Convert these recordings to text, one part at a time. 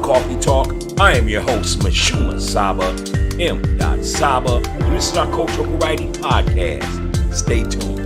Coffee Talk. I am your host, Mashuma Saba, M. Saba, and this is our Cultural Variety Podcast. Stay tuned.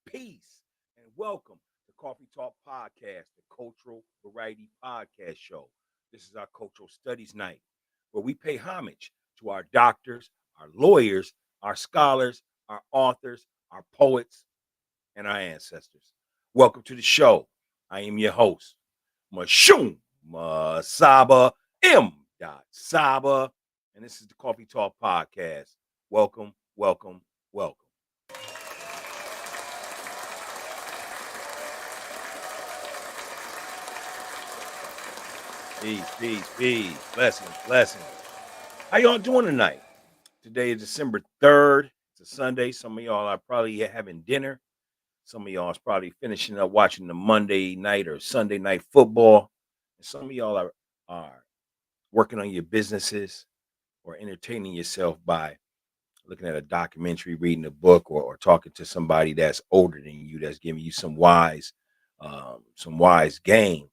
Peace, and welcome to Coffee Talk Podcast, the Cultural Variety Podcast Show. This is our Cultural Studies Night, where we pay homage to our doctors, our lawyers, our scholars, our authors, our poets, and our ancestors. Welcome to the show. I am your host, Mashum Saba, M. Saba, and this is the Coffee Talk Podcast. Welcome. Peace. Blessings. How y'all doing tonight? Today is December 3rd. It's a Sunday. Some of y'all are probably having dinner. Some of y'all is probably finishing up watching the Monday night or Sunday night football. And some of y'all are working on your businesses or entertaining yourself by looking at a documentary, reading a book, or talking to somebody that's older than you, that's giving you some wise game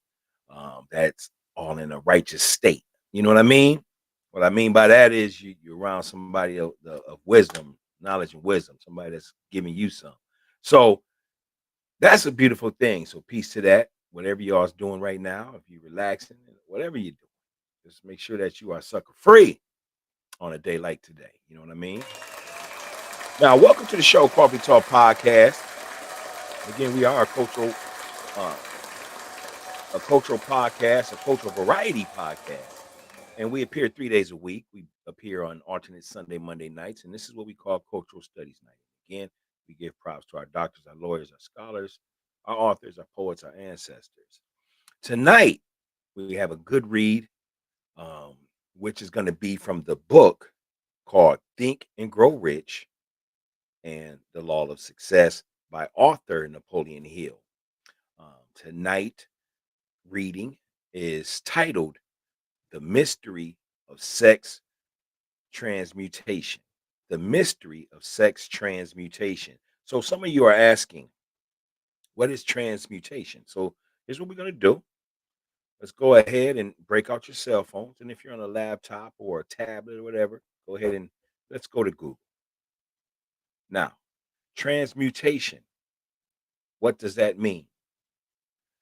that's all in a righteous state. You know what I mean? What I mean by that is you're around somebody of wisdom, knowledge and wisdom, somebody that's giving you some. So that's a beautiful thing. So peace to that. Whatever y'all's doing right now, if you're relaxing, whatever you do, just make sure that you are sucker free on a day like today. You know what I mean? Now, welcome to the show, Coffee Talk Podcast. Again, we are a cultural podcast, a cultural variety podcast. And we appear 3 days a week. We appear on alternate Sunday, Monday nights. And this is what we call Cultural Studies Night. Again, we give props to our doctors, our lawyers, our scholars, our authors, our poets, our ancestors. Tonight, we have a good read, which is going to be from the book called Think and Grow Rich and the Law of Success by author Napoleon Hill. Tonight reading is titled The Mystery of Sex Transmutation. The Mystery of Sex Transmutation. So some of you are asking, what is transmutation? So here's what we're going to do. Let's go ahead and break out your cell phones. And if you're on a laptop or a tablet or whatever, go ahead and let's go to Google. Now, transmutation. What does that mean?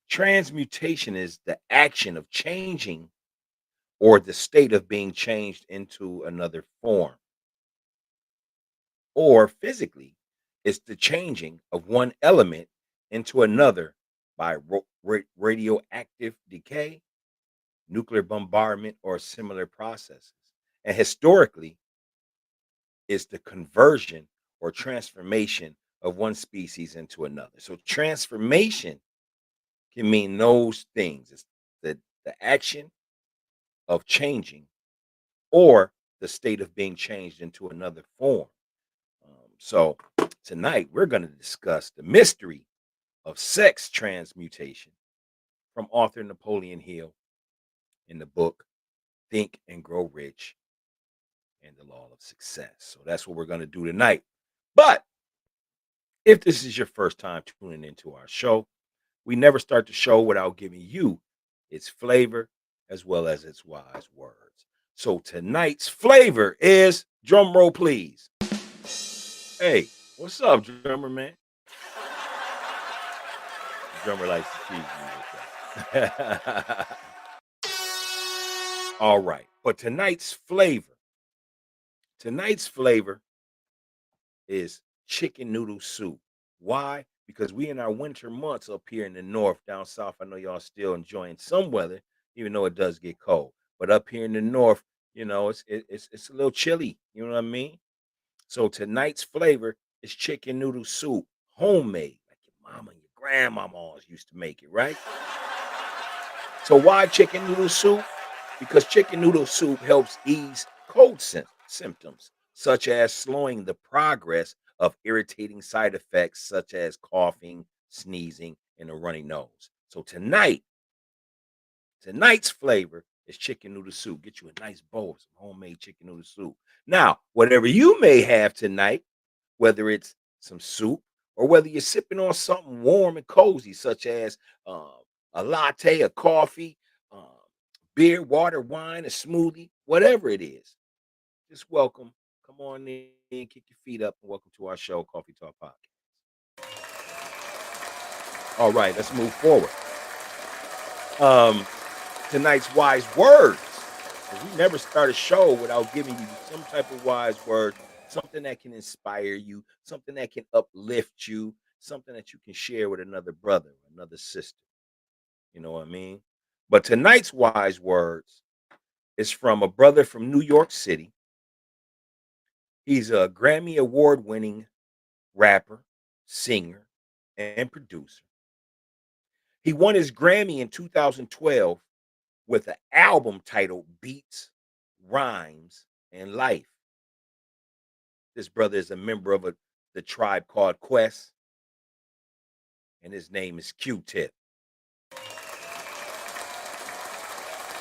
Transmutation is the action of changing or the state of being changed into another form. Or physically, it's the changing of one element into another by radioactive decay, nuclear bombardment, or similar processes. And historically, it's the conversion or transformation of one species into another. So transformation can mean those things. It's the action of changing or the state of being changed into another form. So tonight we're going to discuss the mystery of sex transmutation from author Napoleon Hill in the book Think and Grow Rich and the Law of Success. So that's what we're going to do tonight. But if this is your first time tuning into our show, we never start the show without giving you its flavor as well as its wise words. So tonight's flavor is, drum roll please. Hey, what's up, drummer man? The drummer likes to tease me with that. All right, but tonight's flavor is chicken noodle soup. Why? Because we in our winter months up here in the north, down south, I know y'all still enjoying some weather, even though it does get cold. But up here in the north, you know, it's a little chilly. You know what I mean? So tonight's flavor is chicken noodle soup, homemade, like your mama and your grandmama always used to make it, right? So why chicken noodle soup? Because chicken noodle soup helps ease cold symptoms, such as slowing the progress of irritating side effects such as coughing, sneezing, and a runny nose. So tonight's flavor is chicken noodle soup. Get you a nice bowl of some homemade chicken noodle soup. Now, whatever you may have tonight, whether it's some soup or whether you're sipping on something warm and cozy, such as um, a latte, a coffee, um, beer, water, wine, a smoothie, whatever it is, just welcome. Come on in, kick your feet up, and welcome to our show, Coffee Talk Podcast. All right, let's move forward. Um, tonight's wise words. 'Cause we never start a show without giving you some type of wise word, something that can inspire you, something that can uplift you, something that you can share with another brother, another sister. You know what I mean? But tonight's wise words is from a brother from New York City. He's a Grammy Award winning rapper, singer, and producer. He won his Grammy in 2012 with an album titled Beats, Rhymes, and Life. This brother is a member of the tribe called Quest, and his name is Q-Tip.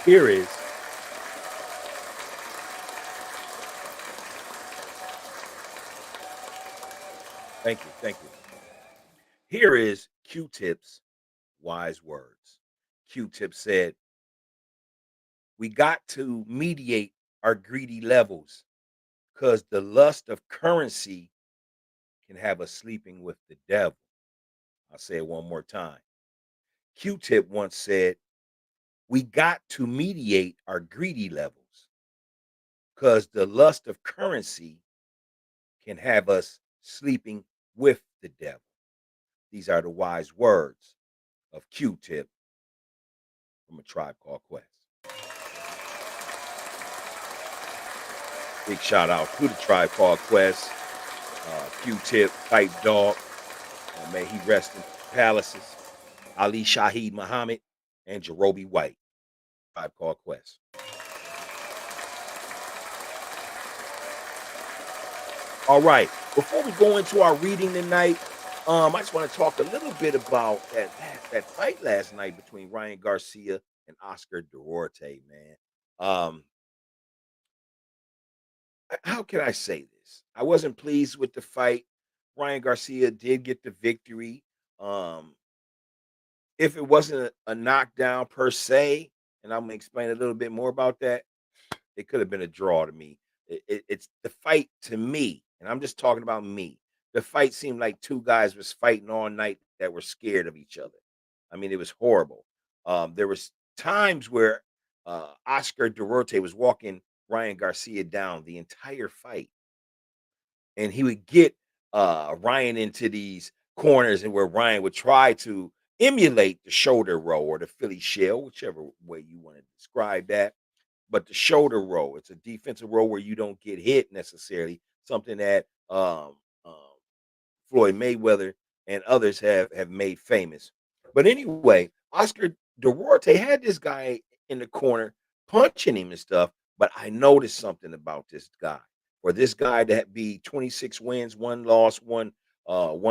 Here is thank you. Here is Q-Tip's wise words. Q-Tip said, "We got to mediate our greedy levels because the lust of currency can have us sleeping with the devil." I'll say it one more time. Q-Tip once said, "We got to mediate our greedy levels because the lust of currency can have us sleeping with the devil." These are the wise words of Q-Tip from a tribe called Quest. Big shout out to the tribe called Quest, Q-Tip, Pipe Dog. May he rest in palaces. Ali Shaheed Muhammad and Jerobi White, tribe called Quest. All right. Before we go into our reading tonight, I just want to talk a little bit about that fight last night between Ryan Garcia and Oscar Duarte, man. Um, how can I say this? I wasn't pleased with the fight. Ryan Garcia did get the victory. Um, if it wasn't a knockdown per se, and I'm gonna explain a little bit more about that, it could have been a draw to me. It's the fight to me, and I'm just talking about me. The fight seemed like two guys was fighting all night that were scared of each other. I mean, it was horrible. There was times where Oscar Duarte was walking Ryan Garcia down the entire fight, and he would get Ryan into these corners, and where Ryan would try to emulate the shoulder roll or the Philly shell, whichever way you want to describe that. But the shoulder roll, it's a defensive roll where you don't get hit necessarily, something that um, Floyd Mayweather and others have made famous. But anyway, Oscar Duarte had this guy in the corner punching him and stuff. But I noticed something about this guy. For this guy to be 26 wins, one loss, one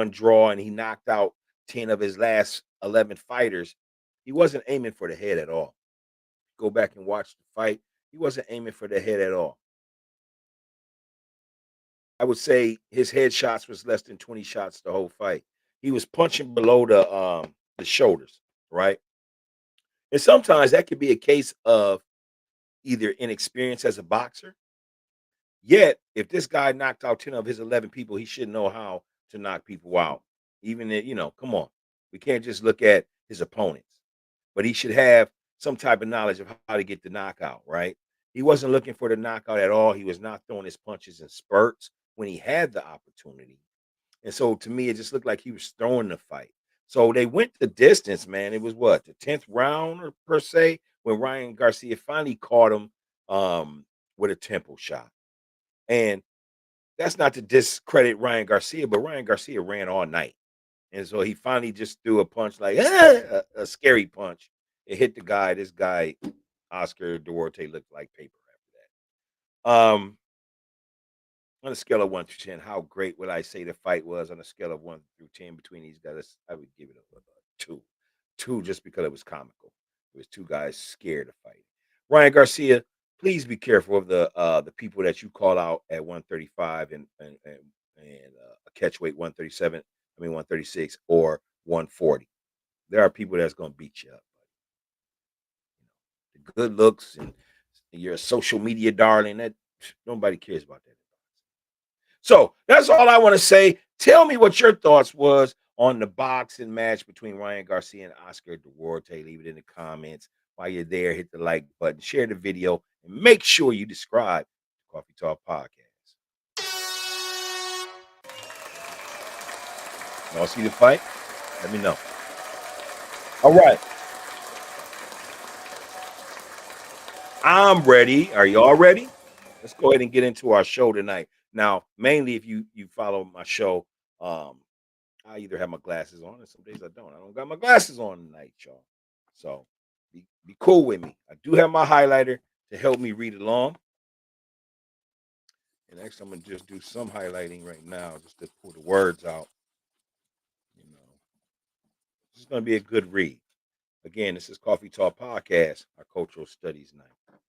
draw, and he knocked out 10 of his last 11 fighters, he wasn't aiming for the head at all. Go back and watch the fight. He wasn't aiming for the head at all. I would say his head shots was less than 20 shots the whole fight. He was punching below the shoulders, right? And sometimes that could be a case of either inexperience as a boxer. Yet, if this guy knocked out 10 of his 11 people, he should know how to knock people out. Even if, come on. We can't just look at his opponents, but he should have some type of knowledge of how to get the knockout, right? He wasn't looking for the knockout at all. He was not throwing his punches in spurts when he had the opportunity. And so to me, it just looked like he was throwing the fight. So they went the distance, man. It was what, the 10th round or per se, when Ryan Garcia finally caught him with a temple shot. And that's not to discredit Ryan Garcia, but Ryan Garcia ran all night. And so he finally just threw a punch like a scary punch. It hit the guy. This guy, Oscar Duarte, looked like paper after that. On a scale of 1 to 10, how great would I say the fight was on a scale of 1 through 10 between these guys? I would give it a 2. 2 just because it was comical. It was 2 guys scared to fight. Ryan Garcia, please be careful of the people that you call out at 135 and a catch weight 137, 136 or 140. There are people that's going to beat you up. The good looks and you're a social media darling. That nobody cares about that. So that's all I want to say. Tell me what your thoughts was on the boxing match between Ryan Garcia and Oscar Duarte. Leave it in the comments. While you're there, hit the like button, share the video, and make sure you subscribe to Coffee Talk Podcast. Y'all see the fight? Let me know. All right. I'm ready. Are y'all ready? Let's go ahead and get into our show tonight. Now, mainly if you follow my show, um, I either have my glasses on, and some days I don't. I don't got my glasses on tonight, y'all. So be cool with me. I do have my highlighter to help me read along. And actually, I'm gonna just do some highlighting right now, just to pull the words out. You know, this is gonna be a good read. Again, this is Coffee Talk Podcast, our cultural studies night.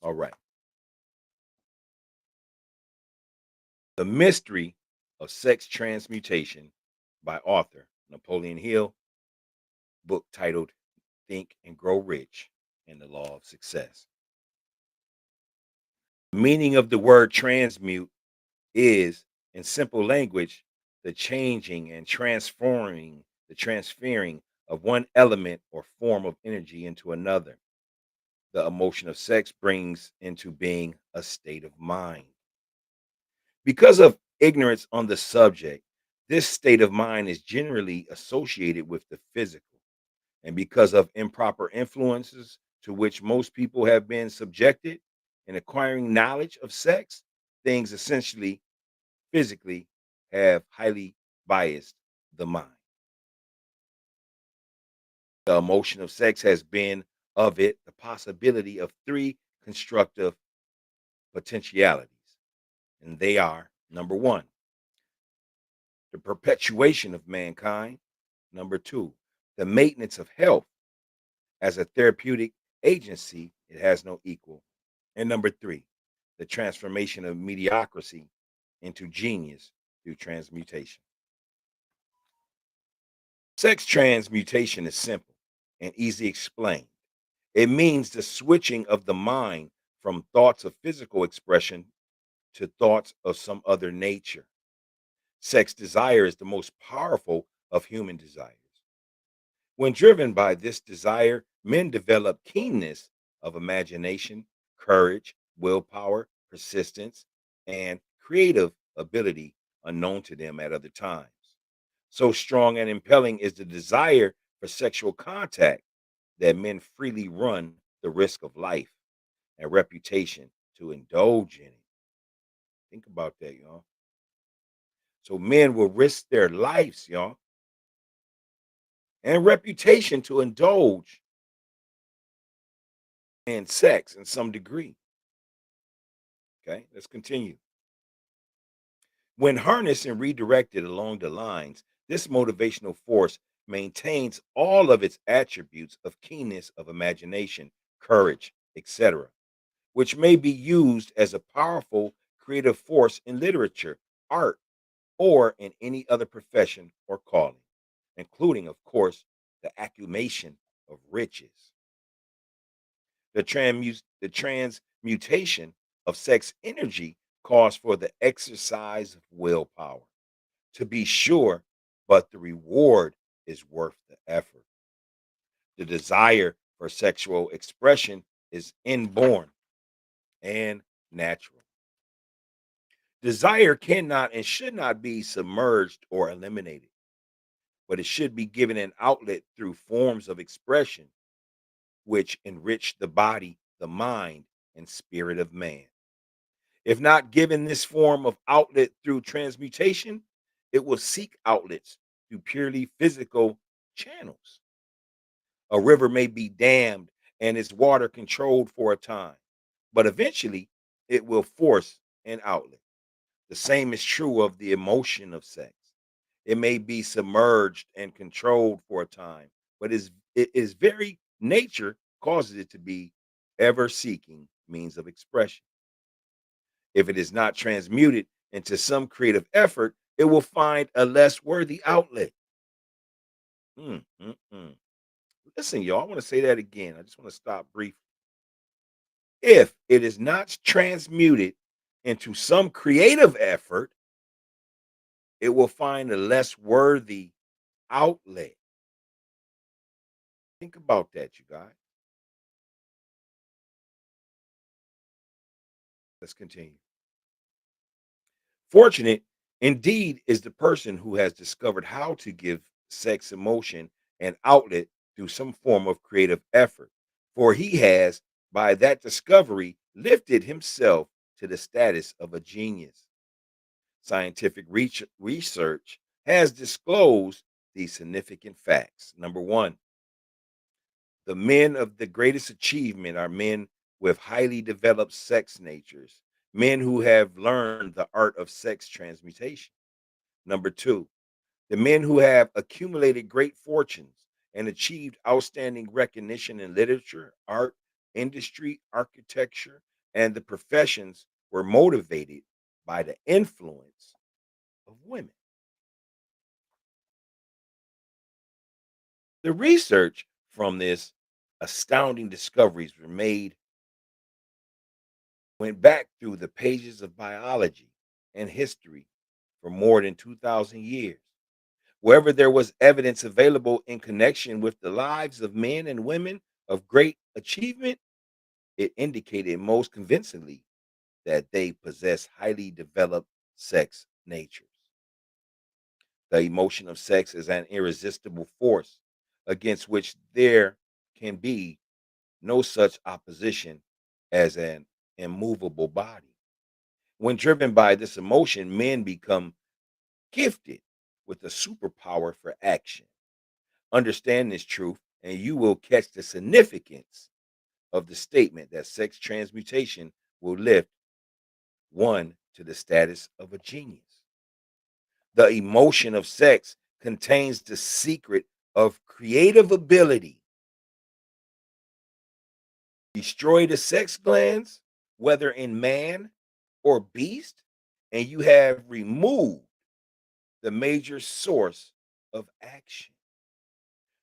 All right. The Mystery of Sex Transmutation by author Napoleon Hill, book titled Think and Grow Rich and the Law of Success. The meaning of the word transmute is, in simple language, the changing and transferring of one element or form of energy into another. The emotion of sex brings into being a state of mind. Because of ignorance on the subject, this state of mind is generally associated with the physical. And because of improper influences to which most people have been subjected in acquiring knowledge of sex, things essentially physically have highly biased the mind. The emotion of sex has been of it the possibility of three constructive potentialities. And they are number one, the perpetuation of mankind. Number two, the maintenance of health. As a therapeutic agency, it has no equal. And number three, the transformation of mediocrity into genius through transmutation. Sex transmutation is simple and easy explained. It means the switching of the mind from thoughts of physical expression to thoughts of some other nature. Sex desire is the most powerful of human desires. When driven by this desire, men develop keenness of imagination, courage, willpower, persistence, and creative ability unknown to them at other times. So strong and impelling is the desire for sexual contact that men freely run the risk of life and reputation to indulge in it. Think about that, y'all. So men will risk their lives, y'all, and reputation to indulge in sex in some degree. Okay, let's continue. When harnessed and redirected along the lines, this motivational force maintains all of its attributes of keenness of imagination, courage, etc., which may be used as a powerful creative force in literature, art, or in any other profession or calling, including, of course, the accumulation of riches. The transmutation of sex energy calls for the exercise of willpower, to be sure, but the reward is worth the effort. The desire for sexual expression is inborn and natural. Desire cannot and should not be submerged or eliminated, but it should be given an outlet through forms of expression which enrich the body, the mind, and spirit of man. If not given this form of outlet through transmutation, it will seek outlets through purely physical channels. A river may be dammed and its water controlled for a time, but eventually it will force and outlet. The same is true of the emotion of sex. It may be submerged and controlled for a time, but it is very nature causes it to be ever seeking means of expression. If it is not transmuted into some creative effort, it will find a less worthy outlet. Mm, mm, mm. Listen, y'all, I want to say that again. I just want to stop briefly. If it is not transmuted into some creative effort, it will find a less worthy outlet. Think about that, you guys. Let's continue. Fortunate indeed is the person who has discovered how to give sex emotion an outlet through some form of creative effort, for he has, by that discovery, lifted himself to the status of a genius. Scientific research has disclosed these significant facts. Number one, the men of the greatest achievement are men with highly developed sex natures, men who have learned the art of sex transmutation. Number two, the men who have accumulated great fortunes and achieved outstanding recognition in literature, art, industry, architecture, and the professions were motivated by the influence of women. The research from this astounding discoveries were made went back through the pages of biology and history for more than 2,000 years. Wherever there was evidence available in connection with the lives of men and women of great achievement, it indicated most convincingly that they possess highly developed sex natures. The emotion of sex is an irresistible force against which there can be no such opposition as an immovable body. When driven by this emotion, men become gifted with a superpower for action. Understand this truth, and you will catch the significance of the statement that sex transmutation will lift one to the status of a genius. The emotion of sex contains the secret of creative ability. Destroy the sex glands, whether in man or beast, and you have removed the major source of action.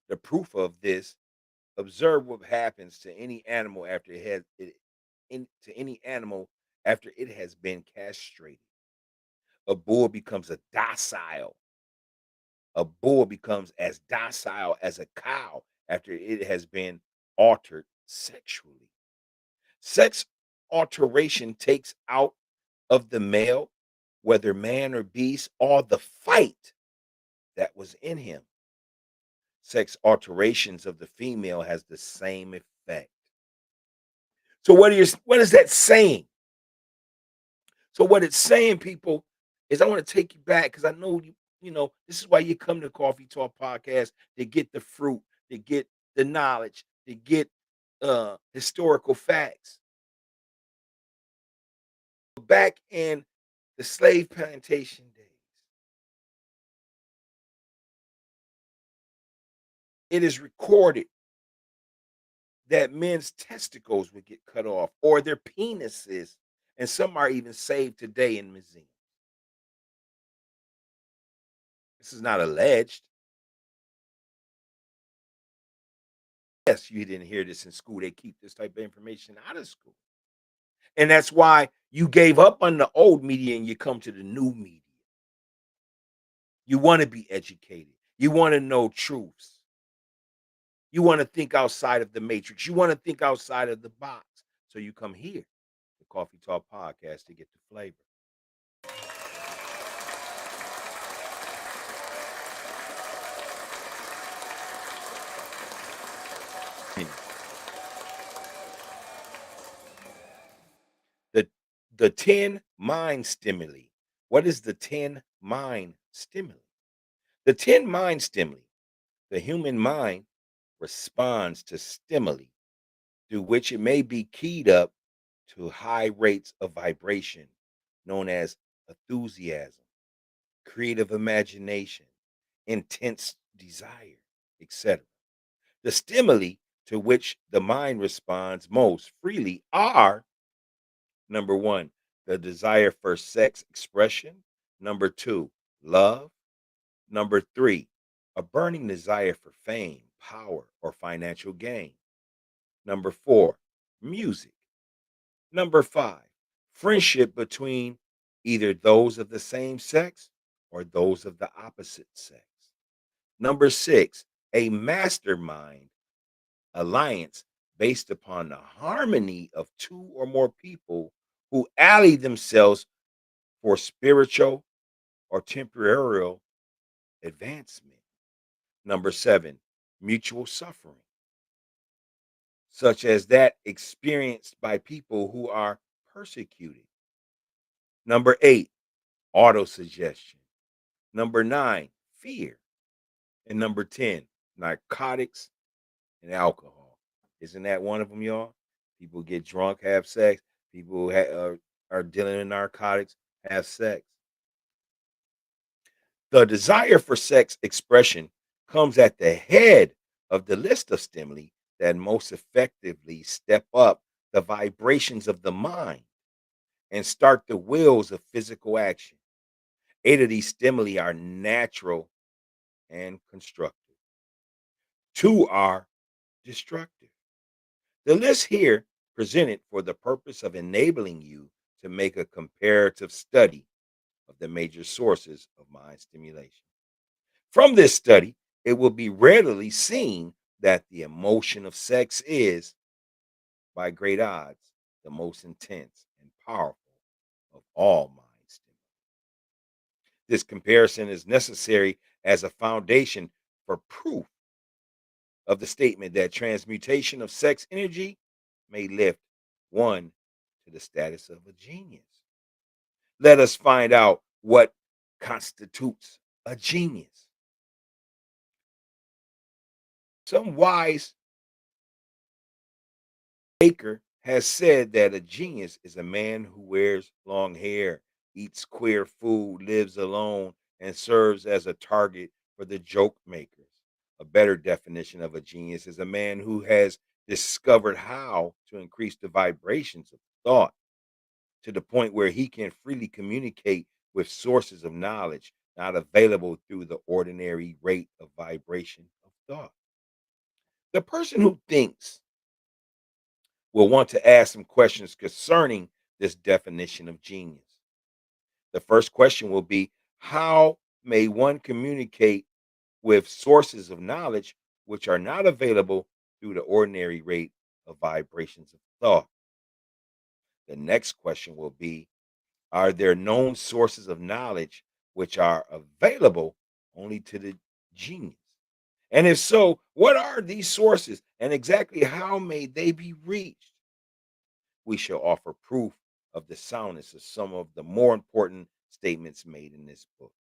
The proof of this, observe what happens to any animal after it has to any animal after it has been castrated. A bull becomes a bull becomes as docile as a cow after it has been altered sexually. Sex alteration takes out of the male, whether man or beast, all the fight that was in him. Sex alterations of the female has the same effect. So what is that saying? So what it's saying, people, is I want to take you back because I know this is why you come to Coffee Talk Podcast to get the fruit, to get the knowledge, to get historical facts. Back in the slave plantation days, it is recorded that men's testicles would get cut off or their penises, and some are even saved today in museums. This is not alleged. Yes, you didn't hear this in school. They keep this type of information out of school. And that's why you gave up on the old media and you come to the new media. You want to be educated. You want to know truths. You want to think outside of the matrix. You want to think outside of the box. So you come here, the Coffee Talk Podcast, to get the flavor. Hmm. The the 10 mind stimuli. What is the 10 mind stimuli? The 10 mind stimuli. The human mind responds to stimuli through which it may be keyed up to high rates of vibration known as enthusiasm, creative imagination, intense desire, etc. The stimuli to which the mind responds most freely are: number one, the desire for sex expression; number two, love; number three, a burning desire for fame, power, or financial gain; number four, music; number five, friendship between either those of the same sex or those of the opposite sex; number six, a mastermind alliance based upon the harmony of two or more people who ally themselves for spiritual or temporal advancement; number seven, mutual suffering, such as that experienced by people who are persecuted; number eight, autosuggestion; number nine, fear; and number 10, narcotics and alcohol. Isn't that one of them, y'all? People get drunk, have sex. People who are dealing in narcotics, have sex. The desire for sex expression comes at the head of the list of stimuli that most effectively step up the vibrations of the mind and start the wheels of physical action. Eight of these stimuli are natural and constructive, two are destructive. The list here presented for the purpose of enabling you to make a comparative study of the major sources of mind stimulation. From this study, it will be readily seen that the emotion of sex is, by great odds, the most intense and powerful of all mind stimulation. This comparison is necessary as a foundation for proof of the statement that transmutation of sex energy may lift one to the status of a genius. Let us find out what constitutes a genius. Some wise Baker has said that a genius is a man who wears long hair, eats queer food, lives alone, and serves as a target for the joke makers. A better definition of a genius is a man who has discovered how to increase the vibrations of thought to the point where he can freely communicate with sources of knowledge not available through the ordinary rate of vibration of thought. The person who thinks will want to ask some questions concerning this definition of genius. The first question will be: how may one communicate with sources of knowledge which are not available through the ordinary rate of vibrations of thought? The next question will be: are there known sources of knowledge which are available only to the genius? And if so, what are these sources and exactly how may they be reached? We shall offer proof of the soundness of some of the more important statements made in this book.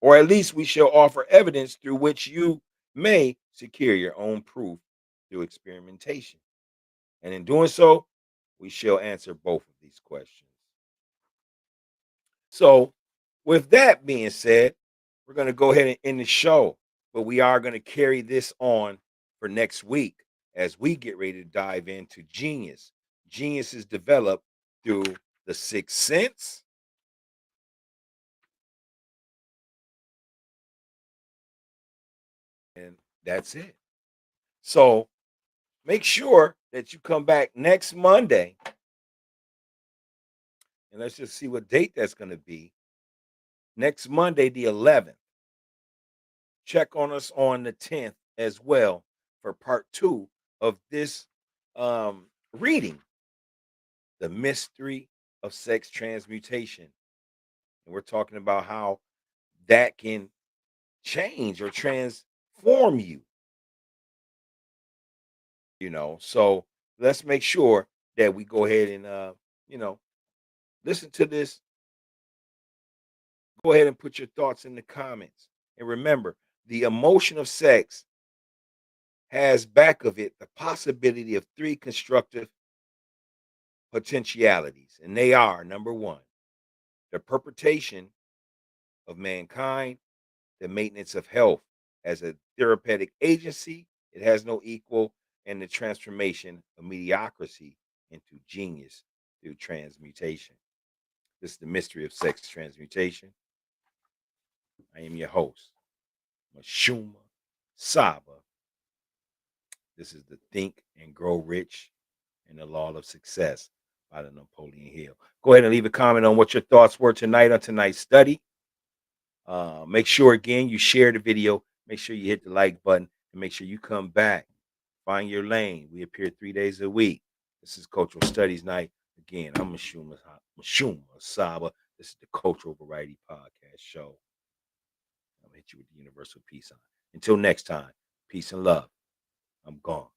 Or at least we shall offer evidence through which you may secure your own proof through experimentation. And in doing so, we shall answer both of these questions. So, with that being said, we're going to go ahead and end the show, but we are going to carry this on for next week as we get ready to dive into genius. Genius is developed through the sixth sense, and that's it. So, make sure that you come back next Monday, and let's just see what date that's going to be. Next Monday, the 11th. Check on us on the 10th as well for part two of this reading, The Mystery of Sex Transmutation. And we're talking about how that can change or transform you, So let's make sure that we go ahead and, you know, listen to this. Go ahead and put your thoughts in the comments. And remember, the emotion of sex has back of it the possibility of three constructive potentialities. And they are: number one, the perpetuation of mankind, the maintenance of health as a therapeutic agency, it has no equal, and the transformation of mediocrity into genius through transmutation. This is the mystery of sex transmutation. I am your host, Mashuma Saba. This is the Think and Grow Rich and the Law of Success by the Napoleon Hill. Go ahead and leave a comment on what your thoughts were tonight on tonight's study. Make sure, again, you share the video. Make sure you hit the like button and make sure you come back. Find your lane. We appear 3 days a week. This is Cultural Studies Night. Again, I'm Mashuma Saba. This is the Cultural Variety Podcast Show. I'm going to hit you with the universal peace sign. Until next time, peace and love. I'm gone.